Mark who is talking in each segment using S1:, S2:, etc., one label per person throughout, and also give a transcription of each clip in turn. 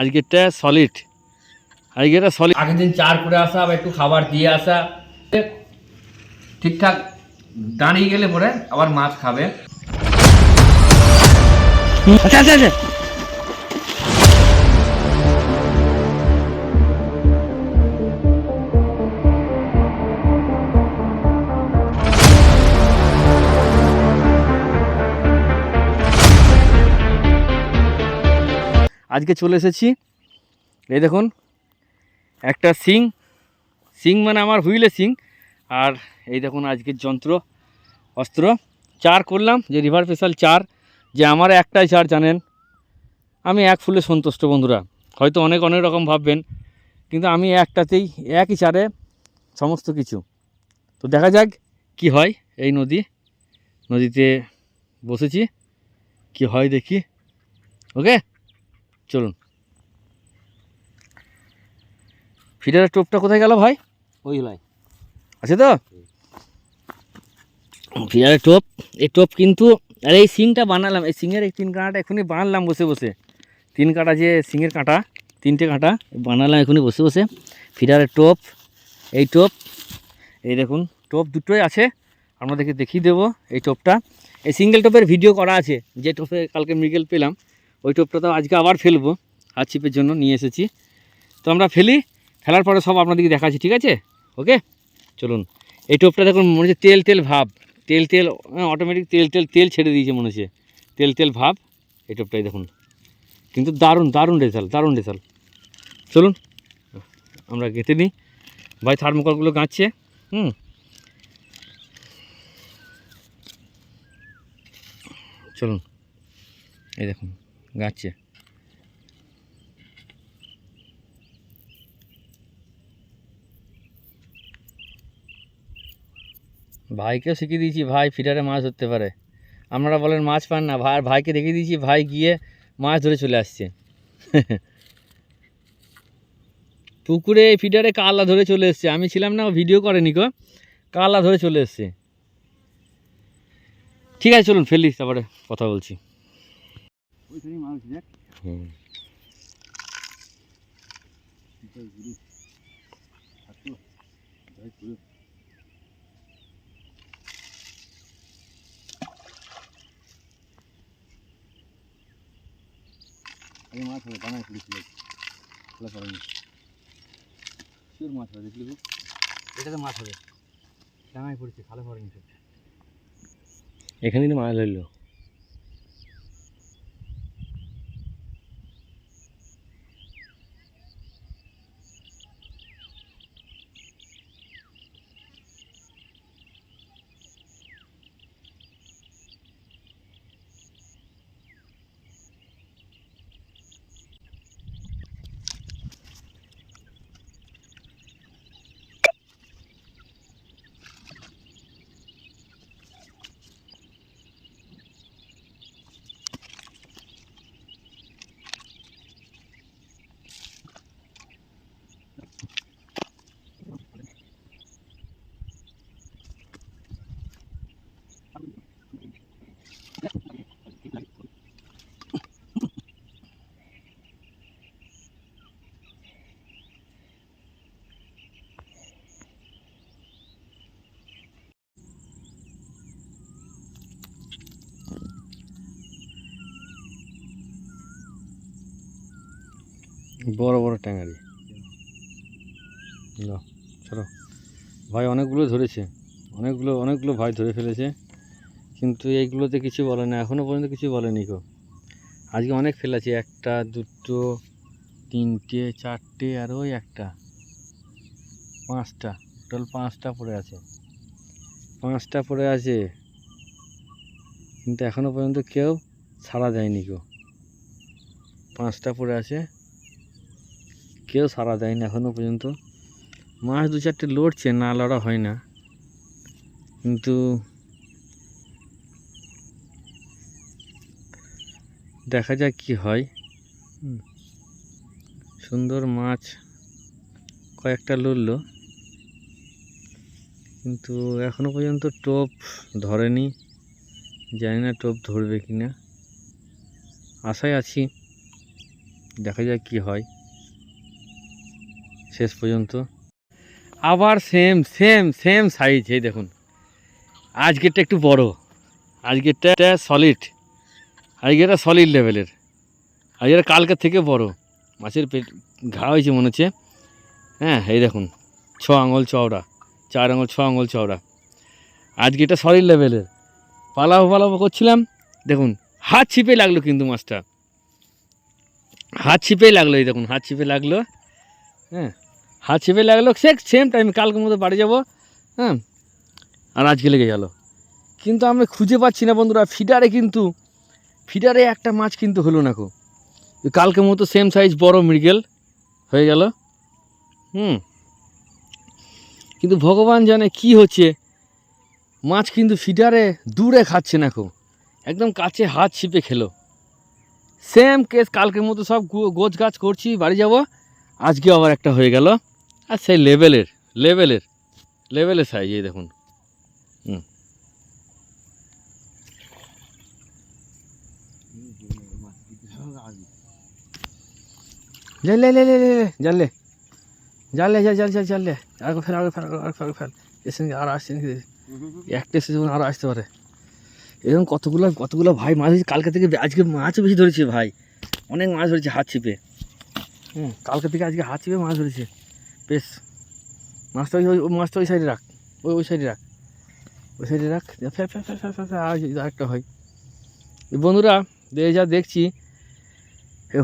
S1: আজকেরটা solid, আজকেরটা solid. আগের দিন চার করে আসা বা একটু খাবার দিয়ে আসা, ঠিকঠাক দাঁড়িয়ে গেলে পরে আবার মাছ খাবে। আচ্ছা আচ্ছা আচ্ছা, আজকে চলে এসেছি, এই দেখুন একটা সিং, সিং মানে আমার হুইলে সিং। আর এই দেখুন আজকের যন্ত্র অস্ত্র, চার করলাম, যে রিভার স্পেশাল চার, যে আমার একটাই চার জানেন, আমি এক ফুলে সন্তুষ্ট বন্ধুরা। হয়তো অনেক অনেক রকম ভাববেন, কিন্তু আমি একটাতেই, একই চারে সমস্ত কিছু। তো দেখা যাক কি হয়। এই নদীতে বসেছি, কি হয় দেখি। ওকে চলুন। ফিডারের টোপটা কোথায় গেল ভাই? ওই লাই আছে তো ফিডারের টোপ। এই টোপ কিন্তু, আর এই সিংটা বানালাম, এই সিংয়ের এই তিন কাঁটাটা এখনই বানালাম বসে বসে। তিন কাঁটা যে সিংয়ের কাঁটা, তিনটে কাঁটা বানালাম এখনই বসে বসে। ফিডারের টোপ, এই টোপ, এই দেখুন টোপ দুটোই আছে, আপনাদেরকে দেখিয়ে দেবো। এই টোপটা, এই সিঙ্গেল টোপের ভিডিও করা আছে, যে টোপে কালকে মৃগেল পেলাম, ওই টোপটা তো আজকে আবার ফেলবো, হাত ছিপের জন্য নিয়ে এসেছি। তো আমরা ফেলার পরে সব আপনাদেরকে দেখাচ্ছি, ঠিক আছে? ওকে চলুন। এই টোপটা দেখুন মনে হচ্ছে তেল তেল ভাব, তেল তেল অটোমেটিক তেল ছেড়ে দিয়েছে মনে হচ্ছে, তেল ভাব এই টোপটাই দেখুন। কিন্তু দারুণ রেজাল্ট। চলুন আমরা গেঁথে নিই। ভাই থার্মোকলগুলো গাঁচ্ছে। চলুন, এই দেখুন গাঁচ্ছে। ভাইকেও শিখিয়ে দিয়েছি, ভাই ফিডারে মাছ ধরতে পারে। আপনারা বলেন মাছ পান না, ভাইকে দেখিয়ে দিয়েছি, ভাই গিয়ে মাছ ধরে চলে আসছে। পুকুরে ফিডারে কালা ধরে চলে এসছে, আমি ছিলাম না, ভিডিও করেনি গো, কালা ধরে চলে এসছে। ঠিক আছে চলুন ফেলি, তারপরে কথা বলছি। মাছ হবে, ডাঙায় পড়েছিল, খোলা পড়েনি, শিওর মাছ হবে, দেখলি এটাতে মাছ হবে, ডাঙায় পড়েছে, খালে পড়েনি। এখানে মাছ ধরলো। বড় বড় ট্যাঙারি না, চলো ভাই অনেকগুলো ধরেছে, অনেকগুলো ভাই ধরে ফেলেছে, কিন্তু এইগুলোতে কিছু বলে না, এখনও পর্যন্ত কিছু বলেনি গো। আজকে অনেক ফেলেছি, একটা দুটো তিনটে চারটে আর ওই একটা, পাঁচটা, টোটাল পাঁচটা পড়ে আছে, কিন্তু এখনও পর্যন্ত কেউ সাড়া দেয়নি গো। পাঁচটা পড়ে আছে, কেউ সাড়া দেয়নি এখনও পর্যন্ত। মাছ দু চারটে লড়ছে, না লড়া হয় না, কিন্তু দেখা যাক কি হয়। সুন্দর মাছ কয়েকটা লড়লো, কিন্তু এখনও পর্যন্ত টোপ ধরেনি, জানি না টোপ ধরবে কি না, আশায় আছি দেখা যাক কি হয় শেষ পর্যন্ত। আবার সেম সেম সেম সাইজ, এই দেখুন আজকেরটা একটু বড়, আজকেরটা সলিড, আজকেরটা সলিড লেভেলের, আজকের কালকের থেকে বড়। মাছের পেট ঘা হয়েছে মনে হচ্ছে। হ্যাঁ এই দেখুন 6 আঙুল চওড়া, 4 আঙুল 6 আঙুল চওড়া, আজকে এটা সলিড লেভেলের। পালাবো করছিলাম, দেখুন হাত ছিপে লাগলো, কিন্তু মাছটা হাত ছিপেই লাগলো, এই দেখুন হাত ছিপে লাগলো। হ্যাঁ হাত ছিপে লাগলো, সেম টাইম কালকের মতো বাড়ি যাব। হ্যাঁ আর আজকে লেগে গেল, কিন্তু আমি খুঁজে পাচ্ছি না বন্ধুরা। ফিডারে একটা মাছ কিন্তু হলো না কো, কালকের মতো সেম সাইজ বড় মৃগেল হয়ে গেল। কিন্তু ভগবান জানে কি হচ্ছে, মাছ কিন্তু ফিডারে দূরে খাচ্ছে না কো, একদম কাছে হাত ছিপে খেলো। সেম কেস কালকের মতো সব গোছ গাছ করছি, বাড়ি যাব। আজকে আবার একটা হয়ে গেল, আর সেই লেভেলের সাইজ, এই দেখুন। জানলে ফেল এসে আর আসছে নাকি, একটা এসে যেমন আরও আসতে পারে। এরকম কতগুলো ভাই মাছ ধরেছি কালকে থেকে, আজকে মাছও বেশি ধরেছে ভাই, অনেক মাছ ধরেছে হাত ছিপে। কালকে থেকে আজকে হাত ছিপে মাছ ধরেছে বেশ। মাছটা ওই সাইডে রাখ, ওই সাইডে রাখ, ফেল আর একটা হয়। বন্ধুরা যা দেখছি,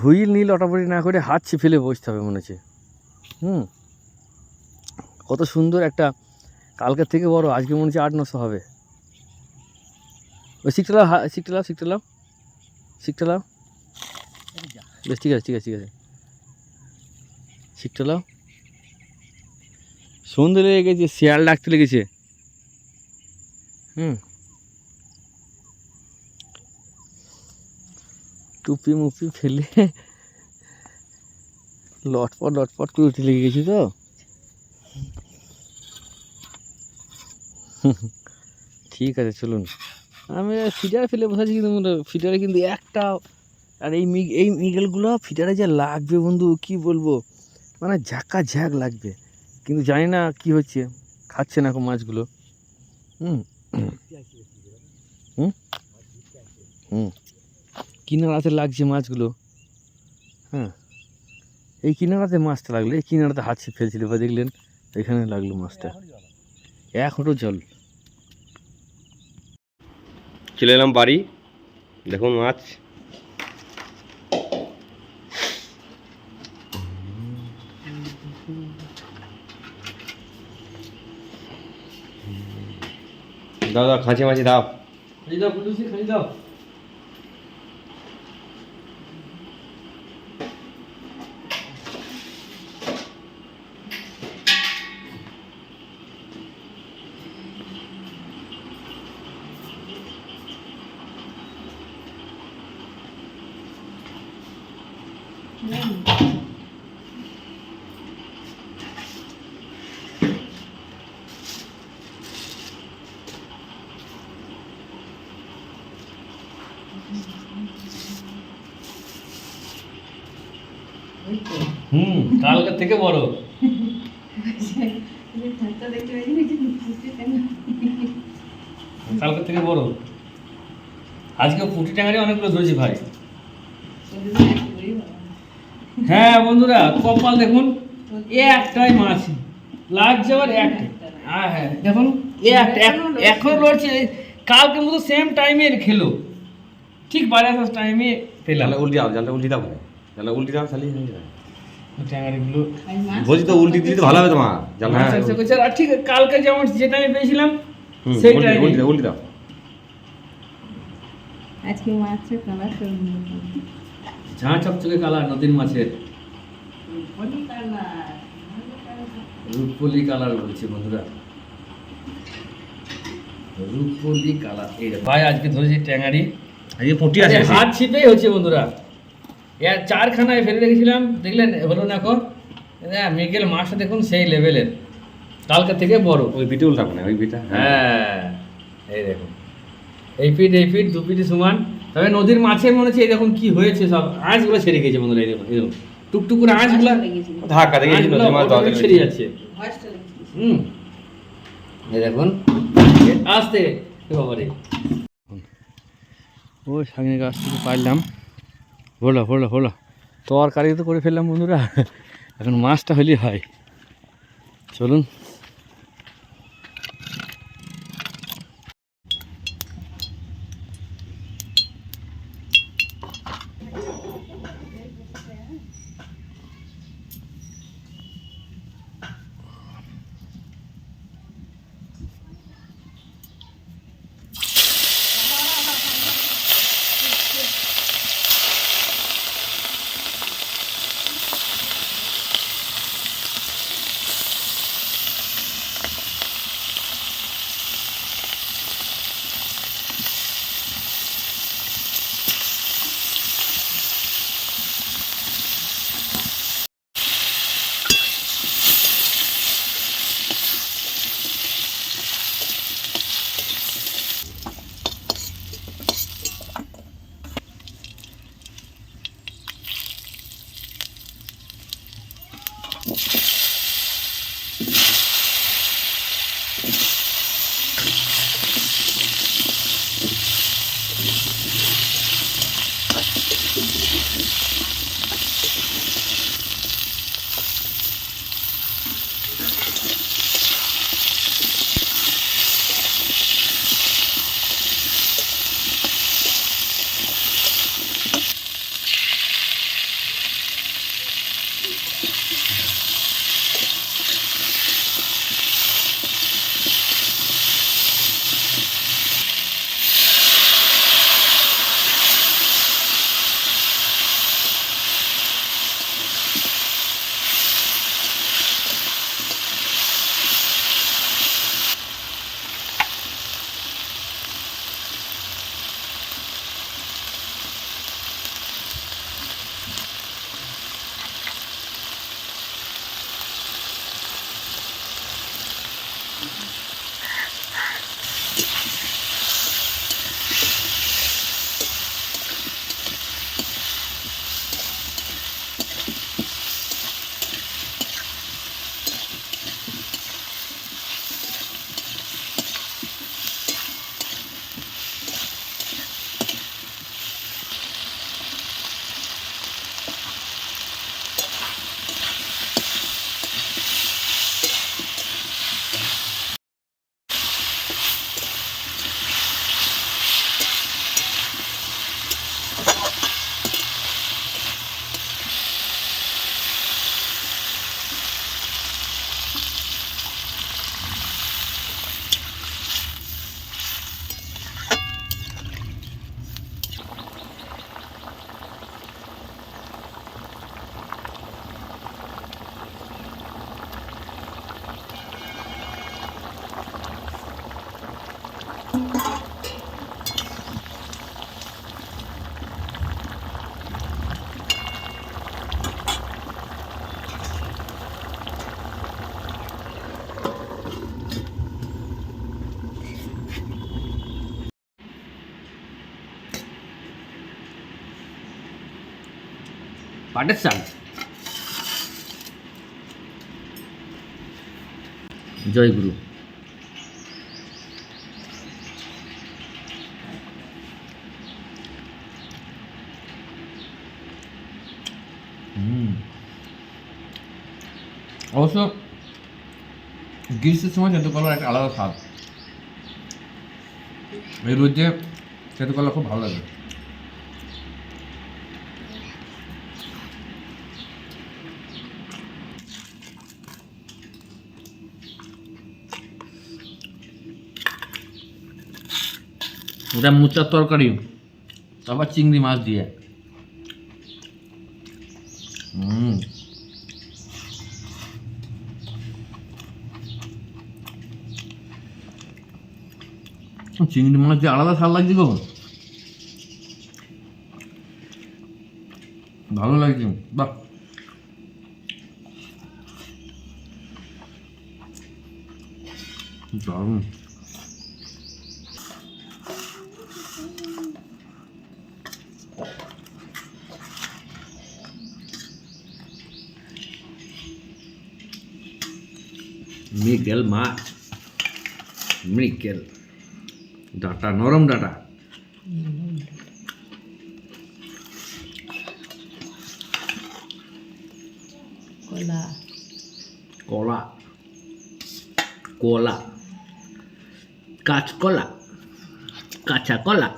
S1: হুইল নীল অটাপটি না করে হাত ছিপ ফেলে বসতে হবে মনে হচ্ছে। কত সুন্দর একটা, কালকের থেকে বড়, আজকে মনে হচ্ছে 800-900 হবে। ওই শিখতে লাও বেশ, ঠিক আছে শিখতে লাও। সন্ধ্যে লেগে গেছে, শিয়াল ডাকতে লেগেছে। টুপি মুপি ফেলে লটপট করে উঠে লেগে গেছি তো। ঠিক আছে চলুন, আমি ফিডার ফেলে বসাচ্ছি, কিন্তু ফিডারে কিন্তু একটা, আর এই মিগেলগুলো ফিডারে যে লাগবে বন্ধু কি বলবো, মানে ঝাঁক লাগবে, কিন্তু জানি না কি হচ্ছে, খাচ্ছে না মাছগুলো। কিনারাতে লাগছে মাছগুলো। হ্যাঁ এই কিনারাতে মাছটা লাগলো, এই কিনারাতে হাত ছিপ ফেলছিল বা দেখলেন এখানে লাগলো মাছটা, এখনও জল।
S2: চলে এলাম বাড়ি, দেখুন মাছ। দাও খাঁচি মাছি দাও,
S1: খালি দাও। কালকের থেকে বড়, কালকের থেকে বড়। আজকে পুঁটি ট্যাঙ্গারি অনেকগুলো ধরেছি ভাই। হ্যাঁ বন্ধুরা কপাল দেখুন, একটাই মাছ লাগছে, আবার একটা। হ্যাঁ দেখুন এখন লড়ছে, কালকের মতো সেম টাইমে খেলো, ঠিক 12:30 টাইমে পেলাম।
S2: জালটা উল্টি দাও, খালি
S1: ট্যাঙ্গারিগুলো
S2: বলছি তো উল্টি দিলে তো ভালো হবে তোমার জাল। হ্যাঁ
S1: আর ঠিক কালকে যেমন যে টাইমে পেয়েছিলাম সেই টাইমে
S2: উল্টি দাও।
S3: আজকে মাছের কালার
S1: ঝাঁ চকচকে কালার নদীর মাছের, রূপলি কালার বলছে বন্ধুরা, রূপলি কালার। এই ভাই আজকে ধরেছি ট্যাঙ্গারি,
S2: আজকে পুঁটি আছে,
S1: হাত ছিপেই হচ্ছে বন্ধুরা। 4খানায় ফেলে রেখেছিলাম, দেখলেন হলো না এখন। মৃগেল মাছটা দেখুন সেই লেভেলের, কালকে থেকে বড়।
S2: ওই পিঠে উল্টাবো না, ওই পিঠা।
S1: হ্যাঁ এই দেখুন, এই ফিট 2 ফিট সমান, তবে নদীর মাছের মনে হচ্ছে এই দেখুন কি হয়েছে, সব আঁশগুলো ছেড়ে গেছে বন্ধুরা, এই দেখুন টুকটুক করে আঁশগুলো
S2: ধাক্কা দেখে
S1: আঁশগুলো
S2: নদীর মাছ ধরা
S1: automatic ছেড়ে যাচ্ছে। এই দেখুন আস্তে বাবারে, ওই সামনে গাছ থেকে পারলাম, হলো হলো হলো, তরকারি তো করে ফেললাম বন্ধুরা, এখন মাছটা হলেই হয়। চলুন পাটের চাল, জয় গুরু। অবশ্য গ্রীষ্মের সময় তেঁতুল কলার একটা আলাদা স্বাদ, এই রোদে তেঁতুল কলা খুব ভালো লাগে। এটা মুচার তরকারি, তারপর চিংড়ি মাছ দিয়ে, চিংড়ি মাছ দিয়ে আলাদা স্বাদ লাগছে গো, ভালো লাগছে, বাহ। দারুণ। মৃগেল মাছ, মৃগেল ডাটা, নরম ডাটা।
S3: কলা,
S1: কলা, কলা, কাঁচকলা, কাঁচা কলা।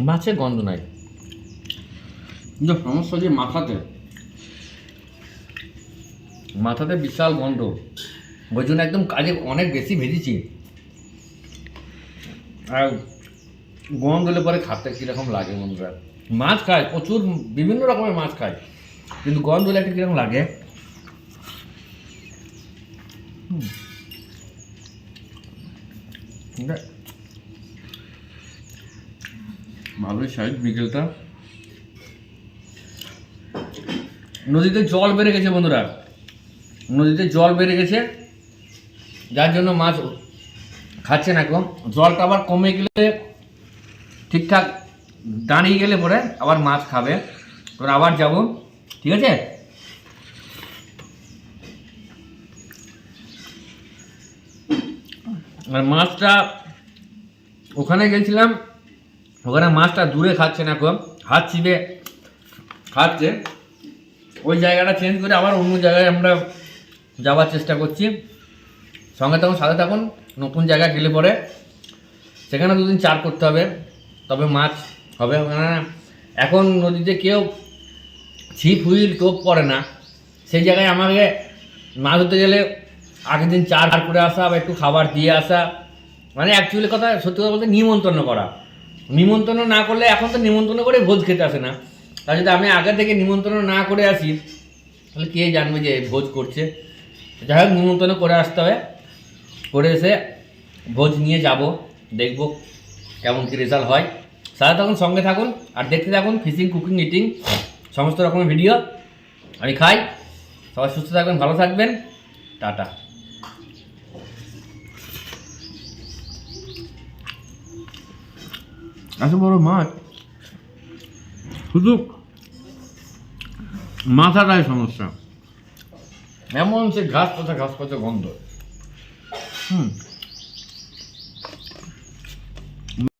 S1: মাছের গন্ধ নাই, কিন্তু সমস্যা যে মাথাতে, মাথাতে বিশাল গন্ধ। ওই জন্য একদম কাজে অনেক বেশি ভেজেছি, আর গন্ধ হলে পরে খাতে কীরকম লাগে বন্ধুরা। মাছ খায় প্রচুর, বিভিন্ন রকমের মাছ খায়, কিন্তু গন্ধ হলে একটা কীরকম লাগে। ভালোই সাইজ বিকেলটা। নদীতে জল বেড়ে গেছে বন্ধুরা, নদীতে জল বেড়ে গেছে, যার জন্য মাছ খাচ্ছে না। কম জলটা আবার কমে গেলে, ঠিকঠাক দাঁড়িয়ে গেলে পরে আবার মাছ খাবে। তোর আবার যাব, ঠিক আছে? আর মাছটা ওখানে গেছিলাম, ওখানে মাছটা দূরে খাচ্ছে না, কম হাত চিপে খাচ্ছে। ওই জায়গাটা চেঞ্জ করে আবার অন্য জায়গায় আমরা যাওয়ার চেষ্টা করছি। সঙ্গে থাকুন, সাথে থাকুন। নতুন জায়গায় গেলে পরে সেখানে দুদিন চার করতে হবে, তবে মাছ হবে। এখন নদীতে কেউ ছিপ হুইল টোপ করে না, সেই জায়গায় আমাকে মাছ ধরতে গেলে আগের দিন চার করে আসা বা একটু খাবার দিয়ে আসা, মানে অ্যাকচুয়ালি কথা সত্যি কথা বলতে নিমন্ত্রণ করা। নিমন্ত্রণ না করলে, এখন তো নিমন্ত্রণ করে ভোজ খেতে আসে না, তার যদি আমি আগে থেকে নিমন্ত্রণ না করে আসি তাহলে কে জানবে যে ভোজ করছে। যাই হোক, নিমন্ত্রণ করে আসতে হবে, করে এসে ভোজ নিয়ে যাব, দেখব কেমন কী রেজাল্ট হয়। সাথে থাকুন, সঙ্গে থাকুন, আর দেখতে থাকুন ফিশিং, কুকিং, ইটিং সমস্ত রকমের ভিডিও আমি খাই। সবাই সুস্থ থাকবেন, ভালো থাকবেন, টাটা। এত বড় মাছ, শুধু মাথাটাই সমস্যা, এমন সে ঘাস পচা গন্ধ।